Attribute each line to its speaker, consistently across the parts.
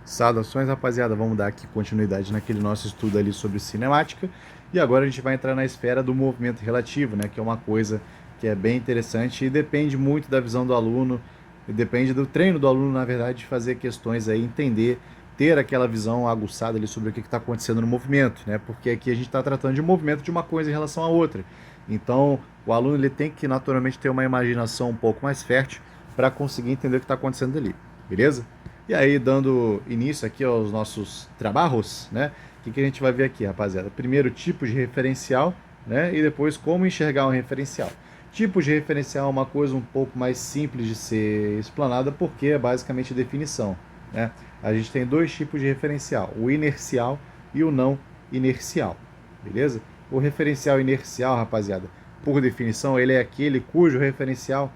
Speaker 1: Saudações, rapaziada. Vamos dar aqui continuidade naquele nosso estudo ali sobre cinemática. E agora a gente vai entrar na esfera do movimento relativo, né? Que é uma coisa que é bem interessante e depende muito da visão do aluno, e depende do treino do aluno, na verdade, de fazer questões aí, entender, ter aquela visão aguçada ali sobre o que está acontecendo no movimento, né? Porque aqui a gente está tratando de um movimento de uma coisa em relação à outra. Então, o aluno ele tem que naturalmente ter uma imaginação um pouco mais fértil para conseguir entender o que está acontecendo ali, beleza? E aí, dando início aqui aos nossos trabalhos, né? O que a gente vai ver aqui, rapaziada? Primeiro, tipo de referencial, né? E depois, como enxergar um referencial. Tipo de referencial é uma coisa um pouco mais simples de ser explanada, porque é basicamente definição, né? A gente tem dois tipos de referencial, o inercial e o não inercial, beleza? O referencial inercial, rapaziada, por definição, ele é aquele cujo referencial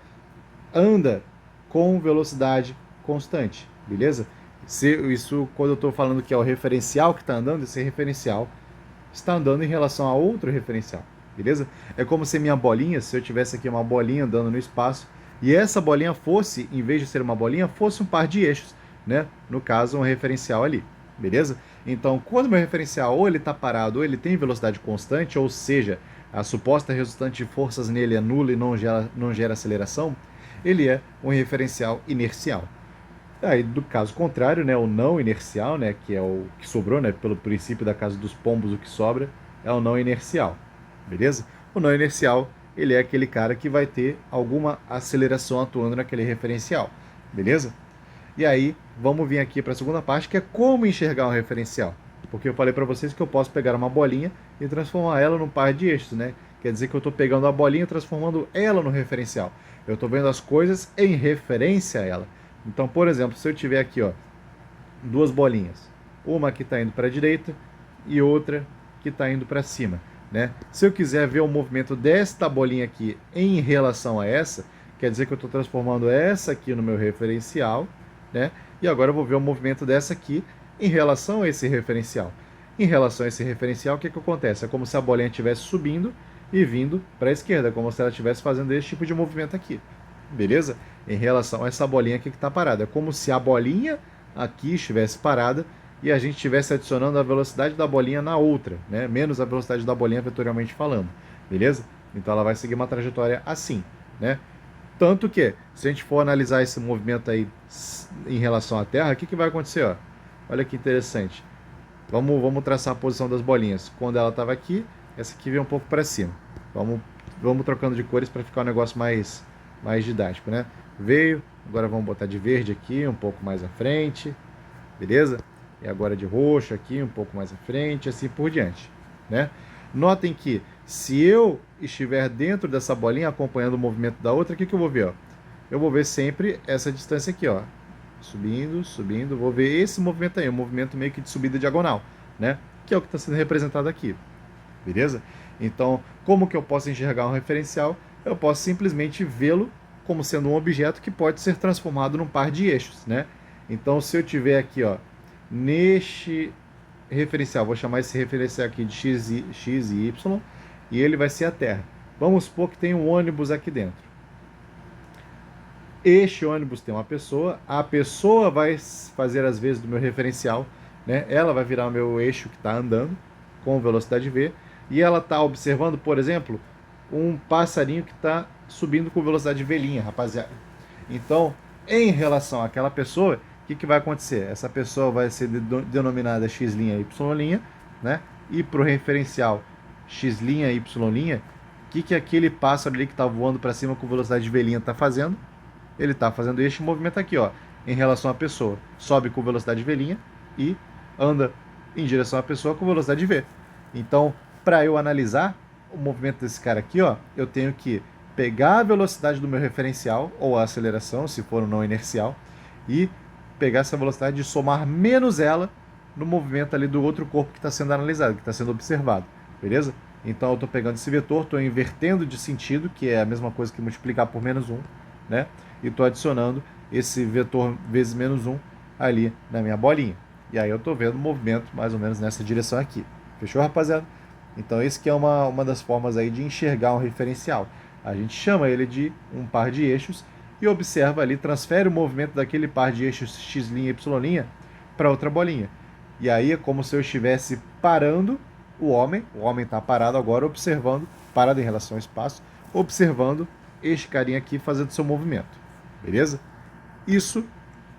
Speaker 1: anda com velocidade constante, beleza? Isso, quando eu estou falando que é o referencial que está andando, esse referencial está andando em relação a outro referencial, beleza? É como se minha bolinha, se eu tivesse aqui uma bolinha andando no espaço, e essa bolinha fosse, em vez de ser uma bolinha, fosse um par de eixos, né? No caso, um referencial ali, beleza? Então, quando meu referencial ou ele está parado ou ele tem velocidade constante, ou seja, a suposta resultante de forças nele é nula e não gera aceleração, ele é um referencial inercial. Aí, do caso contrário, né, o não inercial, né, que é o que sobrou, né, pelo princípio da casa dos pombos, o que sobra é o não inercial, beleza? O não inercial, ele é aquele cara que vai ter alguma aceleração atuando naquele referencial, beleza? E aí, vamos vir aqui para a segunda parte, que é como enxergar um referencial. Porque eu falei para vocês que eu posso pegar uma bolinha e transformar ela num par de eixos, né? Quer dizer que eu estou pegando a bolinha e transformando ela no referencial. Eu estou vendo as coisas em referência a ela. Então, por exemplo, se eu tiver aqui, ó, duas bolinhas, uma que está indo para a direita e outra que está indo para cima, né? Se eu quiser ver o movimento desta bolinha aqui em relação a essa, quer dizer que eu estou transformando essa aqui no meu referencial, né? E agora eu vou ver o movimento dessa aqui em relação a esse referencial. Em relação a esse referencial, o que acontece? É como se a bolinha estivesse subindo e vindo para a esquerda, como se ela estivesse fazendo esse tipo de movimento aqui, beleza? Em relação a essa bolinha aqui que está parada. É como se a bolinha aqui estivesse parada e a gente estivesse adicionando a velocidade da bolinha na outra, né? Menos a velocidade da bolinha vetorialmente falando, beleza? Então ela vai seguir uma trajetória assim, né? Tanto que, se a gente for analisar esse movimento aí em relação à Terra, o que vai acontecer? Ó? Olha que interessante. Vamos traçar a posição das bolinhas. Quando ela estava aqui, essa aqui veio um pouco para cima. Vamos trocando de cores para ficar um negócio mais didático, né? Veio, agora vamos botar de verde aqui, um pouco mais à frente, beleza? E agora de roxo aqui, um pouco mais à frente, assim por diante, né? Notem que se eu estiver dentro dessa bolinha acompanhando o movimento da outra, o que eu vou ver? Ó? Eu vou ver sempre essa distância aqui, ó. Subindo, subindo, vou ver esse movimento aí, um movimento meio que de subida diagonal, né? Que é o que está sendo representado aqui, beleza? Então, como que eu posso enxergar um referencial? Eu posso simplesmente vê-lo como sendo um objeto que pode ser transformado num par de eixos, né? Então, se eu tiver aqui, ó, neste referencial, vou chamar esse referencial aqui de x e y, e ele vai ser a Terra. Vamos supor que tem um ônibus aqui dentro. Este ônibus tem uma pessoa, a pessoa vai fazer as vezes do meu referencial, né? Ela vai virar o meu eixo que está andando com velocidade v, e ela está observando, por exemplo, um passarinho que está subindo com velocidade v', rapaziada. Então, em relação àquela pessoa, o que vai acontecer? Essa pessoa vai ser denominada x', y', né? E para o referencial x', y', o que aquele pássaro ali que está voando para cima com velocidade v' está fazendo? Ele está fazendo este movimento aqui, ó, em relação à pessoa. Sobe com velocidade v' e anda em direção à pessoa com velocidade v. Então, para eu analisar o movimento desse cara aqui, ó, eu tenho que pegar a velocidade do meu referencial, ou a aceleração, se for um não inercial, e pegar essa velocidade e somar menos ela no movimento ali do outro corpo que está sendo analisado, que está sendo observado, beleza? Então eu estou pegando esse vetor, estou invertendo de sentido, que é a mesma coisa que multiplicar por menos 1, né? E estou adicionando esse vetor vezes menos 1 ali na minha bolinha. E aí eu estou vendo o movimento mais ou menos nessa direção aqui. Fechou, rapaziada? Então esse que é uma das formas aí de enxergar um referencial. A gente chama ele de um par de eixos e observa ali, transfere o movimento daquele par de eixos x', y' para outra bolinha. E aí é como se eu estivesse parando o homem está parado agora observando, parado em relação ao espaço, observando este carinha aqui fazendo seu movimento, beleza? Isso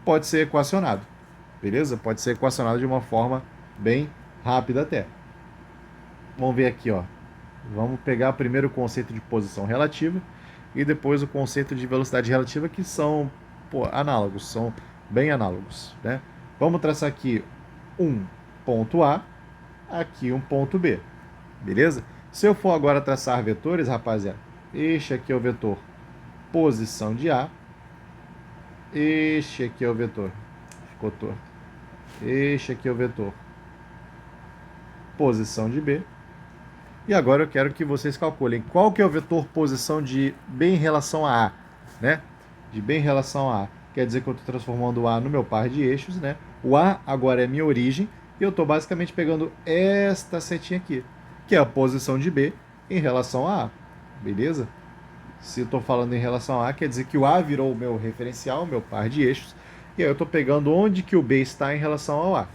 Speaker 1: pode ser equacionado, beleza? Pode ser equacionado de uma forma bem rápida até. Vamos ver aqui, ó. Vamos pegar primeiro o conceito de posição relativa e depois o conceito de velocidade relativa, que são análogos, são bem análogos, né? Vamos traçar aqui um ponto A, aqui um ponto B, beleza? Se eu for agora traçar vetores, rapaziada, este aqui é o vetor posição de A, este aqui é o vetor, ficou torto, este aqui é o vetor posição de B, e agora eu quero que vocês calculem qual que é o vetor posição de B em relação a A, né? De B em relação a A, quer dizer que eu estou transformando o A no meu par de eixos, né? O A agora é minha origem, e eu estou basicamente pegando esta setinha aqui, que é a posição de B em relação a A, beleza? Se eu estou falando em relação a A, quer dizer que o A virou o meu referencial, o meu par de eixos, e aí eu estou pegando onde que o B está em relação ao A,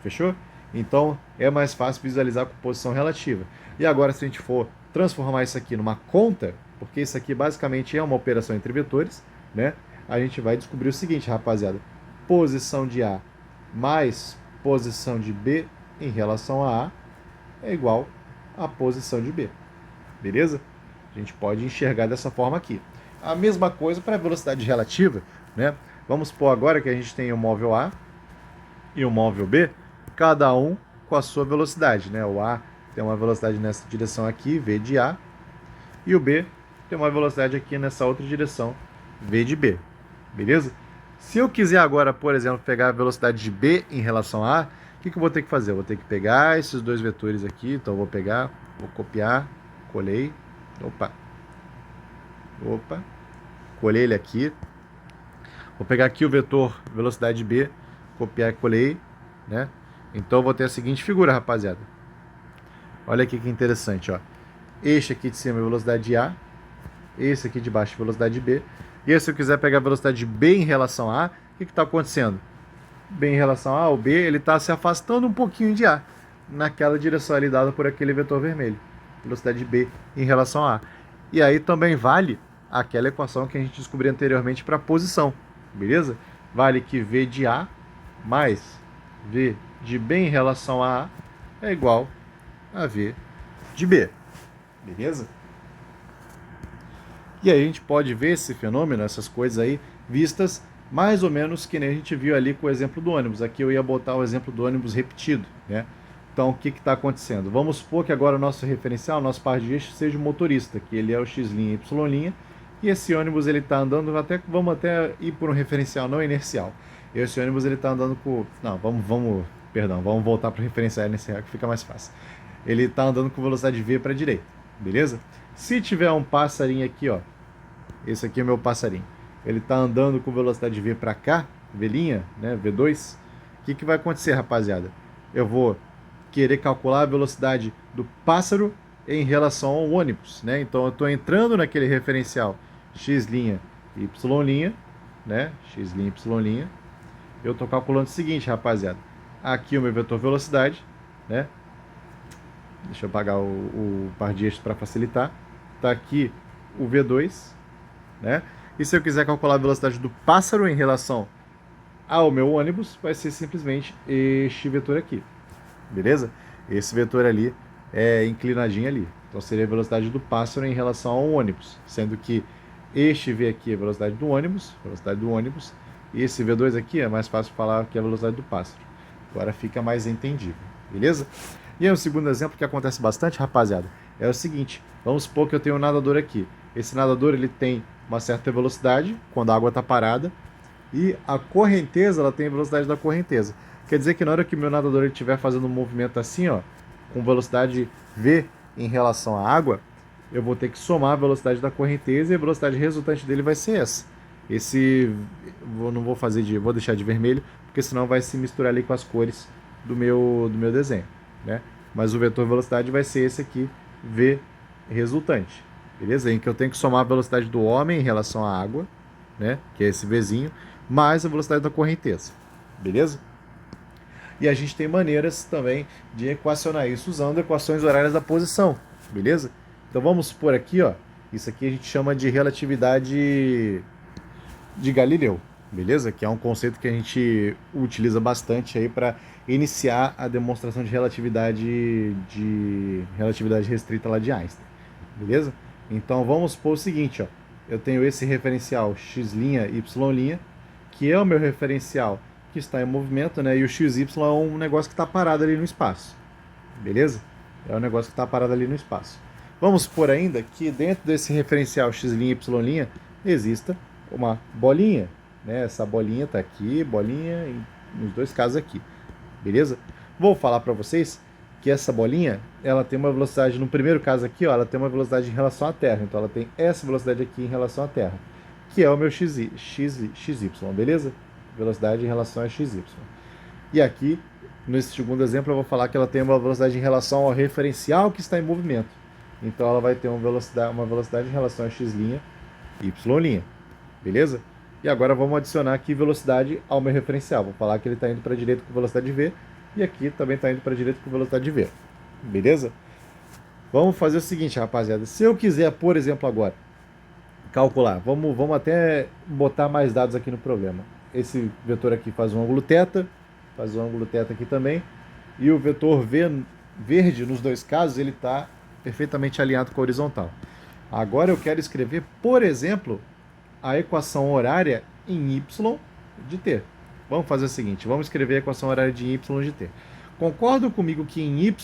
Speaker 1: fechou? Então é mais fácil visualizar com posição relativa. E agora, se a gente for transformar isso aqui numa conta, porque isso aqui basicamente é uma operação entre vetores, né? A gente vai descobrir o seguinte, rapaziada: posição de A mais posição de B em relação a A é igual a posição de B, beleza? A gente pode enxergar dessa forma aqui. A mesma coisa para a velocidade relativa, né? Vamos supor agora que a gente tem o móvel A e o móvel B, cada um com a sua velocidade, né? O A tem uma velocidade nessa direção aqui, V de A, e o B tem uma velocidade aqui nessa outra direção, V de B, beleza? Se eu quiser agora, por exemplo, pegar a velocidade de B em relação a A, o que eu vou ter que fazer? Eu vou ter que pegar esses dois vetores aqui, então eu vou pegar, vou copiar, colei, colei ele aqui, vou pegar aqui o vetor velocidade B, copiar e colei, né? Então eu vou ter a seguinte figura, rapaziada. Olha aqui que interessante, ó. Este aqui de cima é velocidade A, esse aqui de baixo é velocidade B. E aí, se eu quiser pegar a velocidade de B em relação a A, o que está acontecendo? B em relação a A, o B ele está se afastando um pouquinho de A, naquela direção ali dada por aquele vetor vermelho. Velocidade de B em relação a A. E aí também vale aquela equação que a gente descobriu anteriormente para a posição, beleza? Vale que V de A mais V de B em relação a A é igual a V de B, beleza? E aí a gente pode ver esse fenômeno, essas coisas aí, vistas mais ou menos que nem a gente viu ali com o exemplo do ônibus. Aqui eu ia botar o exemplo do ônibus repetido, né? Então o que está acontecendo? Vamos supor que agora o nosso referencial, o nosso par de eixos, seja o motorista, que ele é o X' e Y', e esse ônibus ele está andando, vamos até ir por um referencial não inercial. E esse ônibus ele está andando com... Não, vamos voltar para o referencial inercial que fica mais fácil. Ele está andando com velocidade V para a direita, beleza? Se tiver um passarinho aqui, ó, esse aqui é o meu passarinho, ele está andando com velocidade V para cá, V', né, V2, o que vai acontecer, rapaziada? Eu vou querer calcular a velocidade do pássaro em relação ao ônibus, né? Então eu estou entrando naquele referencial X', Y', né? X', Y'. Eu estou calculando o seguinte, rapaziada. Aqui o meu vetor velocidade, né? Deixa eu apagar o par de eixos para facilitar. Está aqui o V2, né? E se eu quiser calcular a velocidade do pássaro em relação ao meu ônibus, vai ser simplesmente este vetor aqui, beleza? Esse vetor ali é inclinadinho ali. Então seria a velocidade do pássaro em relação ao ônibus, sendo que este V aqui é a velocidade do ônibus, e esse V2 aqui é mais fácil falar que é a velocidade do pássaro. Agora fica mais entendível, beleza? E aí um segundo exemplo que acontece bastante, rapaziada, é o seguinte: vamos supor que eu tenho um nadador aqui. Esse nadador ele tem uma certa velocidade quando a água está parada, e a correnteza ela tem a velocidade da correnteza. Quer dizer que na hora que o meu nadador estiver fazendo um movimento assim, ó, com velocidade V em relação à água, eu vou ter que somar a velocidade da correnteza e a velocidade resultante dele vai ser essa. Vou deixar de vermelho, porque senão vai se misturar ali com as cores do meu desenho, né? Mas o vetor velocidade vai ser esse aqui, V resultante, beleza? Em que eu tenho que somar a velocidade do homem em relação à água, né? Que é esse Vzinho, mais a velocidade da correnteza, beleza? E a gente tem maneiras também de equacionar isso usando equações horárias da posição, beleza? Então vamos supor aqui, ó, isso aqui a gente chama de relatividade de Galileu, beleza? Que é um conceito que a gente utiliza bastante aí para iniciar a demonstração de relatividade restrita lá de Einstein, beleza? Então vamos supor o seguinte, ó, eu tenho esse referencial x', y', que é o meu referencial que está em movimento, né? E o xy é um negócio que está parado ali no espaço, beleza? É um negócio que está parado ali no espaço. Vamos supor ainda que dentro desse referencial x', y' exista uma bolinha, né? Essa bolinha está aqui, bolinha nos dois casos aqui, beleza? Vou falar para vocês que essa bolinha, ela tem uma velocidade, no primeiro caso aqui, ó, ela tem uma velocidade em relação à Terra, então ela tem essa velocidade aqui em relação à Terra, que é o meu xy, beleza? Velocidade em relação a xy. E aqui, nesse segundo exemplo, eu vou falar que ela tem uma velocidade em relação ao referencial que está em movimento. Então ela vai ter uma velocidade em relação a x', y', beleza? E agora vamos adicionar aqui velocidade ao meu referencial. Vou falar que ele está indo para a direita com velocidade v, e aqui também está indo para a direita com velocidade v, beleza? Vamos fazer o seguinte, rapaziada. Se eu quiser, por exemplo, agora, calcular, vamos até botar mais dados aqui no problema. Esse vetor aqui faz um ângulo θ, faz um ângulo θ aqui também, e o vetor verde, nos dois casos, ele está perfeitamente alinhado com a horizontal. Agora eu quero escrever, por exemplo, a equação horária em y de t. Vamos fazer o seguinte, vamos escrever a equação horária de y de t. Concordam comigo que em y'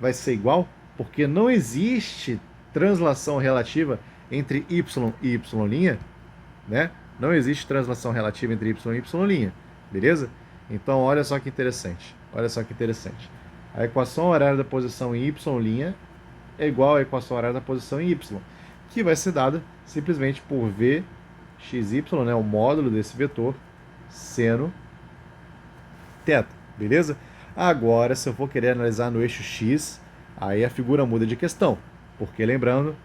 Speaker 1: vai ser igual? Porque não existe translação relativa entre y e y', né? Não existe translação relativa entre y e y', beleza? Então, olha só que interessante. Olha só que interessante. A equação horária da posição em y' é igual à equação horária da posição em y, que vai ser dada simplesmente por v xy, né, o módulo desse vetor, seno θ, beleza? Agora, se eu for querer analisar no eixo x, aí a figura muda de questão, porque lembrando,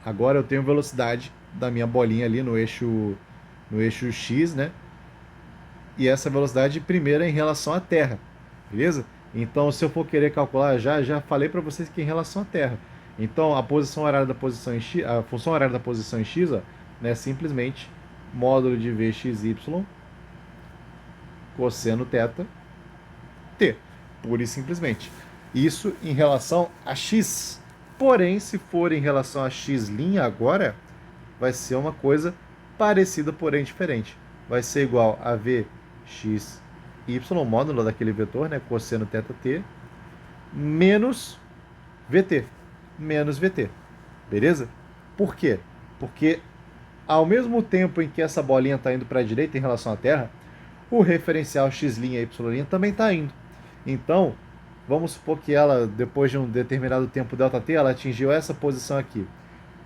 Speaker 1: agora eu tenho velocidade da minha bolinha ali no eixo x, né? E essa velocidade primeira é em relação à Terra, beleza? Então, se eu for querer calcular, já falei para vocês que é em relação à Terra. Então, a posição horária da posição em x, a função horária da posição em x, ó, né, simplesmente módulo de vxy cosseno θ t, pura e simplesmente. Isso em relação a x. Porém, se for em relação a x' agora, vai ser uma coisa parecida, porém diferente. Vai ser igual a vxy, módulo daquele vetor, né, cosseno θ t, menos vt. Menos vt. Beleza? Por quê? Porque ao mesmo tempo em que essa bolinha está indo para a direita em relação à Terra, o referencial x' e y' também está indo. Então, vamos supor que ela, depois de um determinado tempo ΔT, ela atingiu essa posição aqui.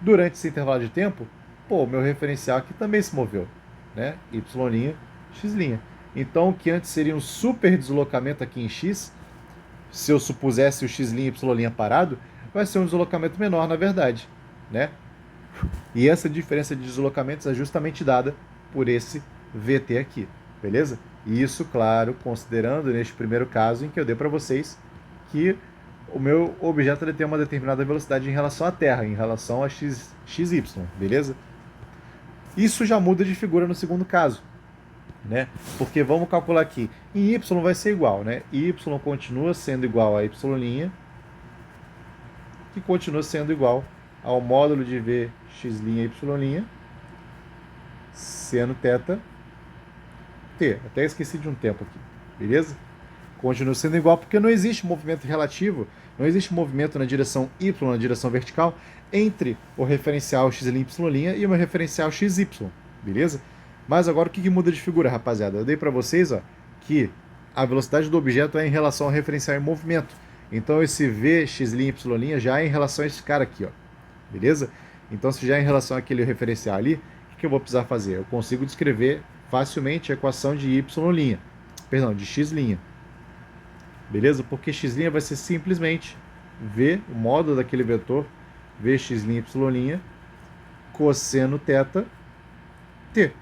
Speaker 1: Durante esse intervalo de tempo, o meu referencial aqui também se moveu, né? Y', x'. Então, o que antes seria um super deslocamento aqui em x, se eu supusesse o x', y' parado, vai ser um deslocamento menor, na verdade, né? E essa diferença de deslocamentos é justamente dada por esse VT aqui, beleza? E isso, claro, considerando neste primeiro caso em que eu dei para vocês que o meu objeto ele tem uma determinada velocidade em relação à Terra, em relação a xy, beleza? Isso já muda de figura no segundo caso, né? Porque vamos calcular aqui, em y vai ser igual, né? Y continua sendo igual a y', que continua sendo igual ao módulo de vxy, y', seno θ t. Até esqueci de um tempo aqui, beleza? Continua sendo igual porque não existe movimento relativo, não existe movimento na direção y, na direção vertical, entre o referencial x', y' e o meu referencial xy, beleza? Mas agora o que muda de figura, rapaziada? Eu dei para vocês, ó, que a velocidade do objeto é em relação ao referencial em movimento. Então esse vxy, y' já é em relação a esse cara aqui, ó, beleza? Então se já é em relação àquele referencial ali, o que eu vou precisar fazer? Eu consigo descrever facilmente a equação de y', perdão, de x', beleza? Porque x' vai ser simplesmente v, o módulo daquele vetor, vxy, y', cosseno θ t,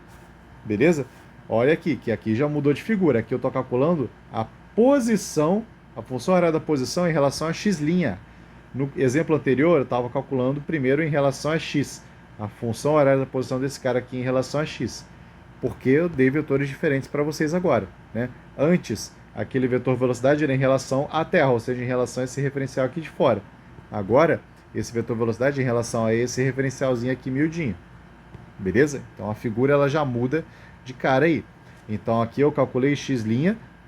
Speaker 1: beleza? Olha aqui, que aqui já mudou de figura. Aqui eu estou calculando a posição, a função horária da posição em relação a x'. No exemplo anterior, eu estava calculando primeiro em relação a x, a função horária da posição desse cara aqui em relação a x, porque eu dei vetores diferentes para vocês agora, né? Antes, aquele vetor velocidade era em relação à Terra, ou seja, em relação a esse referencial aqui de fora. Agora, esse vetor velocidade é em relação a esse referencialzinho aqui miudinho. Beleza? Então a figura ela já muda de cara aí. Então aqui eu calculei x'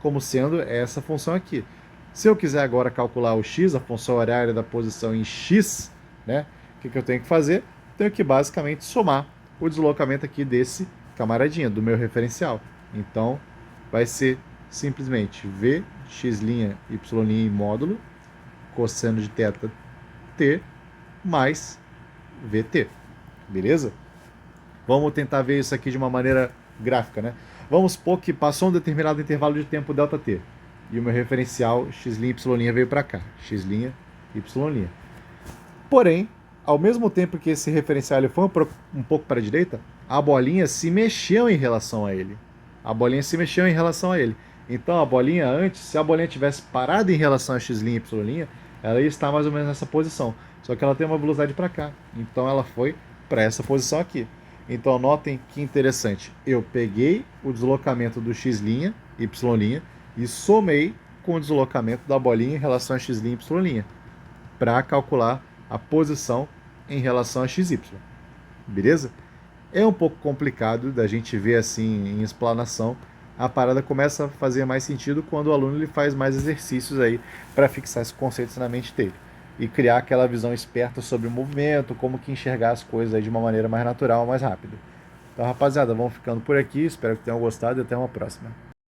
Speaker 1: como sendo essa função aqui. Se eu quiser agora calcular o x, a função horária da posição em x, né? O que eu tenho que fazer? Tenho que basicamente somar o deslocamento aqui desse camaradinha, do meu referencial. Então vai ser simplesmente v x', y' em módulo, cosseno de θ t, mais vt. Beleza? Vamos tentar ver isso aqui de uma maneira gráfica, né? Vamos supor que passou um determinado intervalo de tempo ΔT e o meu referencial x', y' veio para cá, x', y'. Porém, ao mesmo tempo que esse referencial ele foi um pouco para a direita, a bolinha se mexeu em relação a ele. A bolinha se mexeu em relação a ele. Então a bolinha antes, se a bolinha tivesse parado em relação a x', y', ela ia estar mais ou menos nessa posição. Só que ela tem uma velocidade para cá. Então ela foi para essa posição aqui. Então notem que interessante. Eu peguei o deslocamento do x', y' e somei com o deslocamento da bolinha em relação a x', y' para calcular a posição em relação a xy. Beleza? É um pouco complicado da gente ver assim em explanação. A parada começa a fazer mais sentido quando o aluno ele faz mais exercícios aí para fixar esses conceitos na mente dele e criar aquela visão esperta sobre o movimento, como que enxergar as coisas aí de uma maneira mais natural, mais rápida. Então, rapaziada, vamos ficando por aqui. Espero que tenham gostado e até uma próxima.